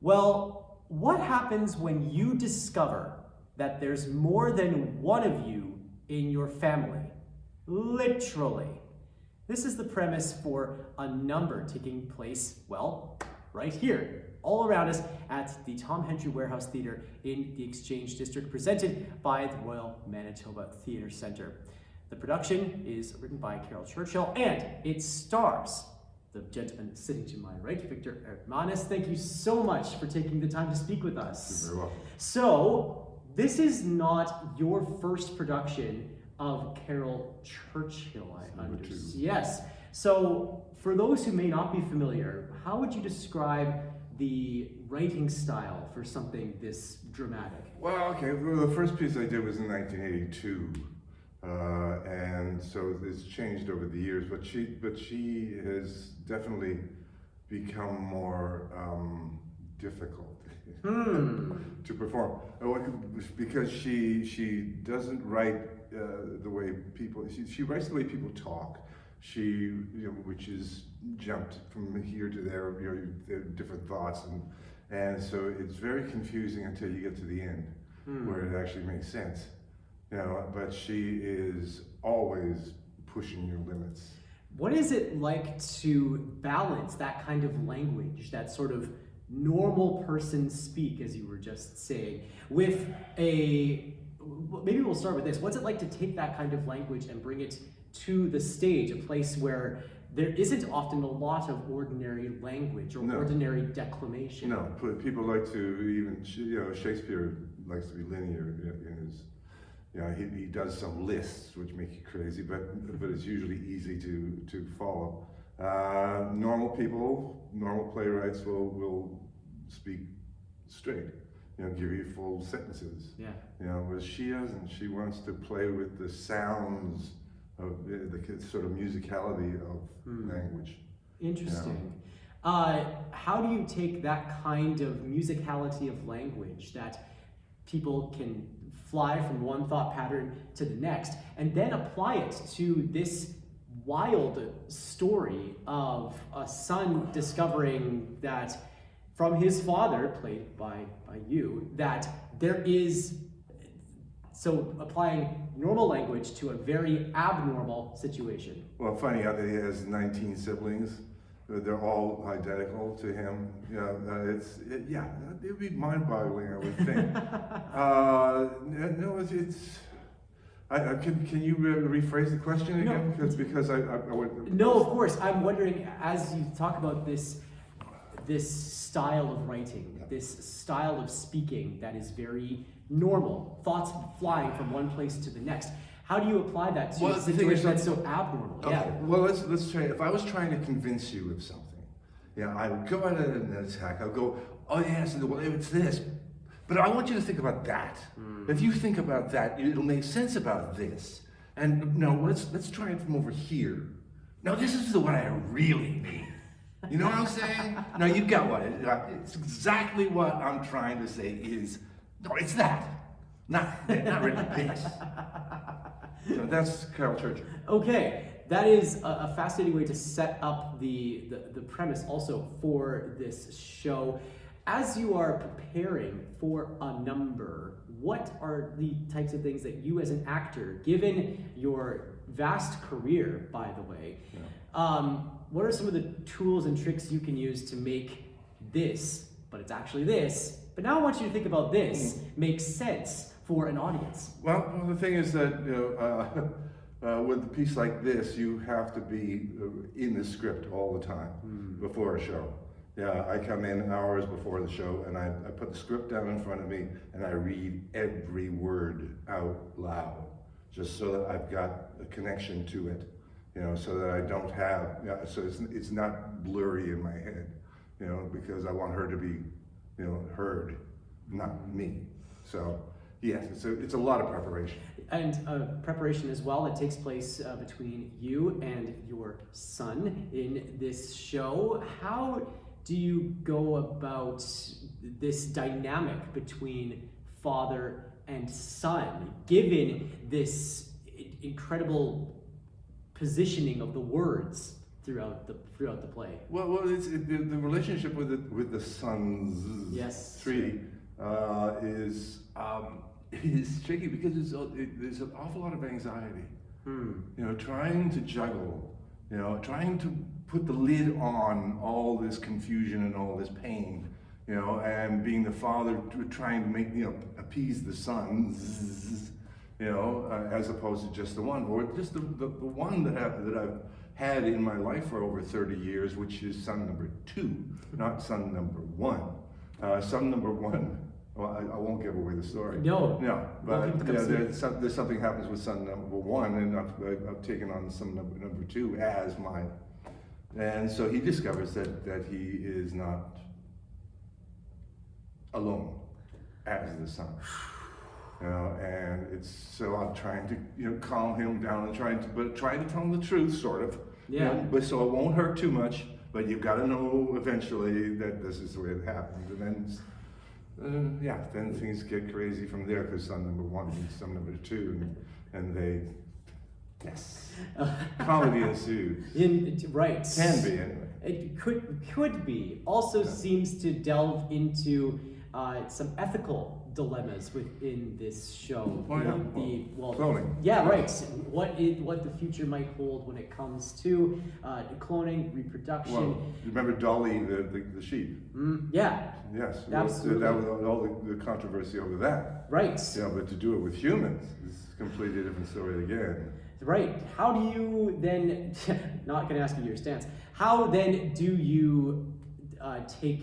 Well, what happens when you discover that there's more than one of you in your family? Literally. This is the premise for a number taking place, well, right here, all around us at the Tom Hendry Warehouse Theatre in the Exchange District, presented by the Royal Manitoba Theatre Centre. The production is written by Carol Churchill, and it stars the gentleman sitting to my right, Victor Ertmanis. Thank you so much for taking the time to speak with us. You're very welcome. So, this is not your first production of Carol Churchill, I understand. Yes. So, for those who may not be familiar, how would you describe the writing style for something this dramatic? Well, okay. Well, the first piece I did was in 1982, and so it's changed over the years. But she has definitely become more difficult to perform because she doesn't write the way people. She writes the way people talk. Which is jumped from here to there, different thoughts, and so it's very confusing until you get to the end, where it actually makes sense, But she is always pushing your limits. What is it like to balance that kind of language, that sort of normal person speak, as you were just saying, with maybe we'll start with this. What's it like to take that kind of language and bring it to the stage, a place where there isn't often a lot of ordinary language or ordinary declamation? No, people like to even, Shakespeare likes to be linear in his, he does some lists which make you crazy, but it's usually easy to follow. Normal people, normal playwrights will speak straight, give you full sentences. Yeah. But she doesn't. She wants to play with the sounds of the sort of musicality of language. Interesting. How do you take that kind of musicality of language that people can fly from one thought pattern to the next and then apply it to this wild story of a son discovering that from his father, played by you, that there is, so applying normal language to a very abnormal situation? Well, finding out that he has 19 siblings, they're all identical to him. It would be mind-boggling, I would think. Can you rephrase the question again? No. Because I would. No, of course. I'm wondering, as you talk about this style of writing, this style of speaking that is very normal, thoughts flying from one place to the next. How do you apply that to a situation that's so abnormal? Okay. Yeah. Well, let's try. If I was trying to convince you of something, I would go at an attack. I'll go, oh yes, well, it's this, but I want you to think about that. If you think about that, it'll make sense about this. And no, let's try it from over here. Now this is the one I really mean. You know what I'm saying? Now you got what it's exactly what I'm trying to say is. No, it's that. Not really this. So that's Carol Churchill. Okay, that is a fascinating way to set up the premise also for this show. As you are preparing for a number, what are the types of things that you as an actor, given your vast career, by the way, what are some of the tools and tricks you can use to make this, but it's actually this, but now I want you to think about this, make sense for an audience? Well, the thing is that with a piece like this, you have to be in the script all the time before a show. I come in hours before the show and I put the script down in front of me and I read every word out loud, just so that I've got a connection to it, so that I don't have, so it's not blurry in my head, because I want her to be, heard, not me. So yes, it's a lot of preparation. And preparation as well that takes place between you and your son in this show. How do you go about this dynamic between father and son, given this incredible positioning of the words throughout the play. Well, the relationship with the sons. Yes. Three is tricky because there's an awful lot of anxiety. You know, trying to juggle. You know, trying to put the lid on all this confusion and all this pain. You know, and being the father, trying to make, you know, appease the sons. You know, as opposed to just the one, or just the one that I've had in my life for over 30 years, which is son number 2, not son number 1. Son number 1. Well, I won't give away the story. No. But there's something happens with son number 1, and I've taken on son number 2 as mine, and so he discovers that he is not alone as the son. You know, and so I'm trying to, you know, calm him down and trying to tell him the truth, sort of. Yeah. You know, but so it won't hurt too much. But you've got to know eventually that this is the way it happens, and then then things get crazy from there, because son number 1 meets son number 2, and they, yes, comedy ensues. Right. Can be anyway. It could be. Also seems to delve into some ethical dilemmas within this show. Cloning. Yeah, right. What the future might hold when it comes to cloning, reproduction. Well, remember Dolly the sheep? Yeah. Yes. Absolutely. That was all the controversy over that. Right. Yeah, but to do it with humans is a completely different story again. Right. How do you then? Not going to ask you your stance. How then do you take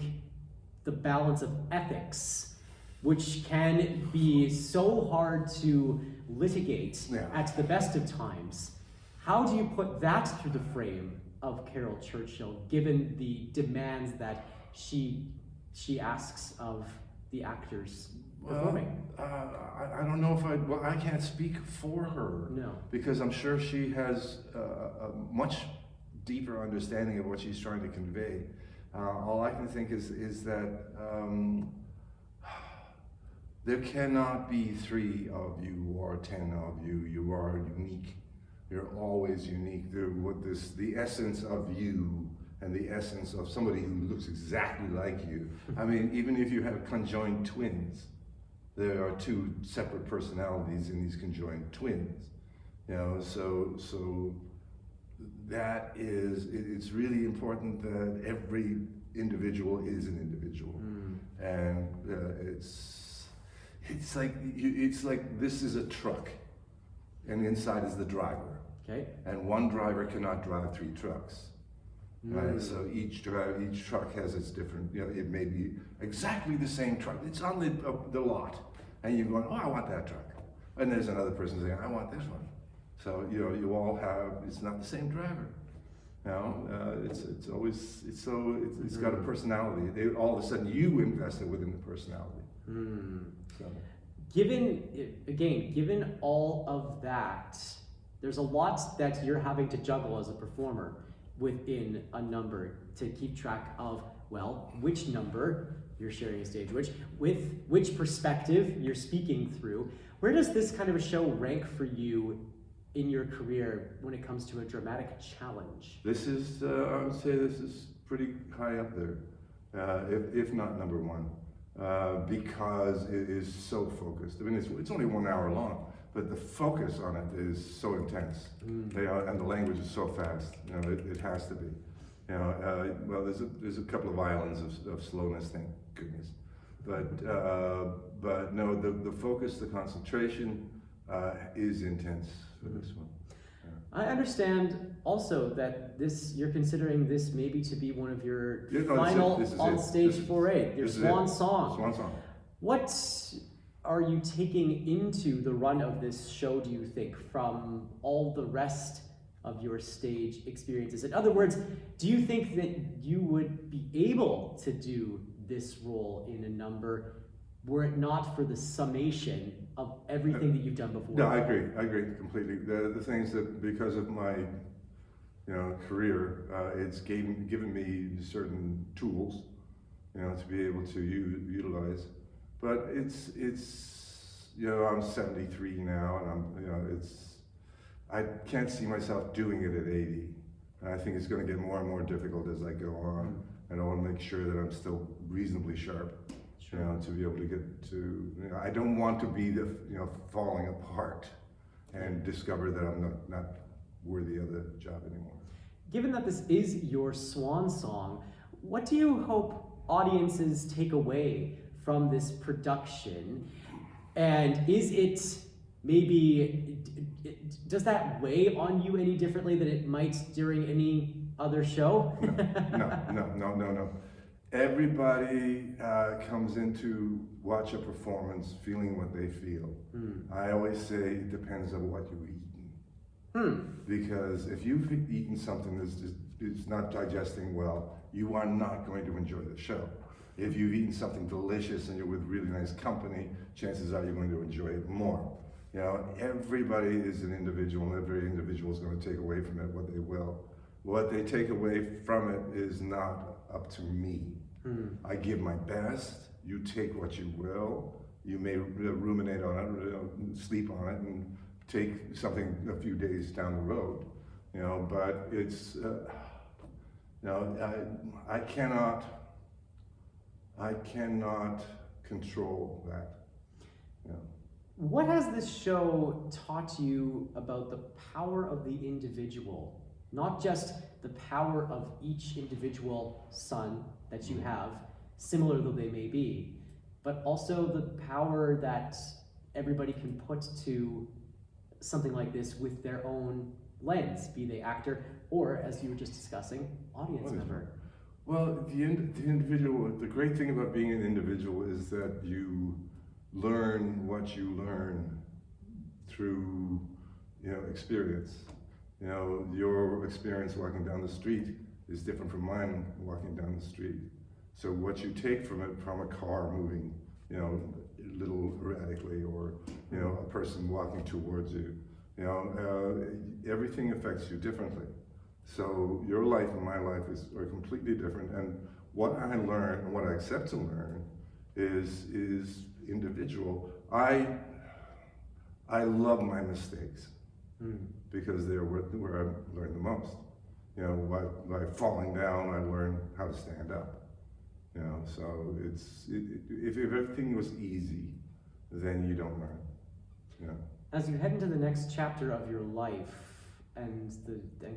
the balance of ethics, which can be so hard to litigate at the best of times? How do you put that through the frame of Carol Churchill, given the demands that she asks of the actors performing? I don't know if I can't speak for her. No. Because I'm sure she has a much deeper understanding of what she's trying to convey. All I can think is that there cannot be 3 of you or 10 of you. You are unique. You're always unique. The essence of you and the essence of somebody who looks exactly like you. I mean, even if you have conjoined twins, there are 2 separate personalities in these conjoined twins. You know, so that is, it's really important that every individual is an individual, and it's like this is a truck, and inside is the driver. Okay. And one driver cannot drive 3 trucks. Right? So each truck has its different. You know, it may be exactly the same truck. It's on the lot, and you're going, oh, I want that truck, and there's another person saying, I want this one. So you know, you all have. It's not the same driver. You know, it's got a personality. All of a sudden, you invested within the personality. So. Given all of that, there's a lot that you're having to juggle as a performer within a number to keep track of. Well, which number you're sharing a stage, with which perspective you're speaking through. Where does this kind of a show rank for you in your career when it comes to a dramatic challenge? This is, I would say this is pretty high up there, if not number 1, because it is so focused. I mean, it's only 1 hour long, but the focus on it is so intense. And the language is so fast. You know, it has to be. You know, well, there's a couple of islands of slowness, thank goodness. But no, the focus, the concentration is intense for this one. I understand also that you're considering this maybe to be one of your final on-stage foray, your swan song. Swan song. What are you taking into the run of this show, do you think, from all the rest of your stage experiences? In other words, do you think that you would be able to do this role in a number were it not for the summation of everything that you've done before? No, I agree completely. The things that, because of my, you know, career, it's given me certain tools, you know, to be able to utilize. But it's you know, I'm 73 now, and I can't see myself doing it at 80. And I think it's going to get more and more difficult as I go on. And I want to make sure that I'm still reasonably sharp, you know, to be able to get to, you know, I don't want to be the, you know, falling apart and discover that I'm not worthy of the job anymore. Given that this is your swan song, what do you hope audiences take away from this production? And is it maybe, does that weigh on you any differently than it might during any other show? No. Everybody comes in to watch a performance feeling what they feel. I always say it depends on what you've eaten. Because if you've eaten something that's not digesting well, you are not going to enjoy the show. If you've eaten something delicious and you're with really nice company, chances are you're going to enjoy it more. You know, everybody is an individual, and every individual is going to take away from it what they will. What they take away from it is not up to me. I give my best, you take what you will, you may ruminate on it, sleep on it, and take something a few days down the road, you know, but it's, you know, I cannot control that, you know. What has this show taught you about the power of the individual? Not just the power of each individual son that you have, similar though they may be, but also the power that everybody can put to something like this with their own lens, be they actor or, as you were just discussing, audience member. Well, the individual, the great thing about being an individual is that you learn what you learn through, you know, experience. You know, your experience walking down the street is different from mine walking down the street. So what you take from it, from a car moving, you know, a little erratically, or, you know, a person walking towards you, you know, everything affects you differently. So your life and my life are completely different. And what I learn and what I accept to learn is individual. I love my mistakes. Because they're where I learned the most. You know, by falling down, I learned how to stand up. You know, so if everything was easy, then you don't learn. You know. As you head into the next chapter of your life and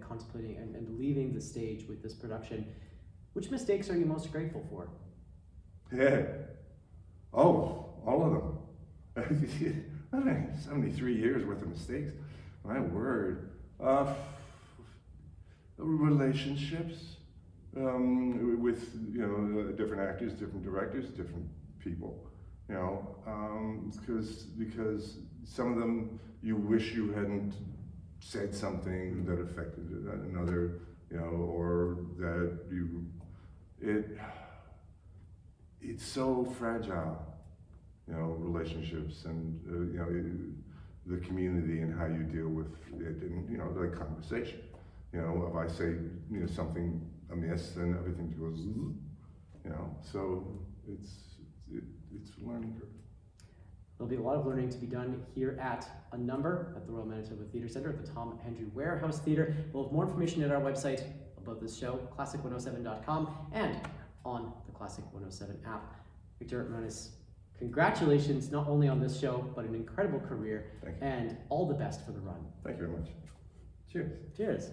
contemplating and leaving the stage with this production, which mistakes are you most grateful for? Yeah. Oh, all of them. I mean, 73 years worth of mistakes. My word. Relationships with, you know, different actors, different directors, different people. You know, because some of them you wish you hadn't said something that affected another, you know, or that it's so fragile. You know, relationships and you know, the community and how you deal with it, and, you know, like conversation. You know, if I say, you know, something amiss, then everything goes, you know. So it's a learning curve. There'll be a lot of learning to be done here at A Number at the Royal Manitoba Theatre Centre at the Tom Andrew Warehouse Theatre. We'll have more information at our website about this show, classic107.com, and on the Classic 107 app. Victor Ertmanis, congratulations not only on this show, but an incredible career, and all the best for the run. Thank you very much. Cheers. Cheers.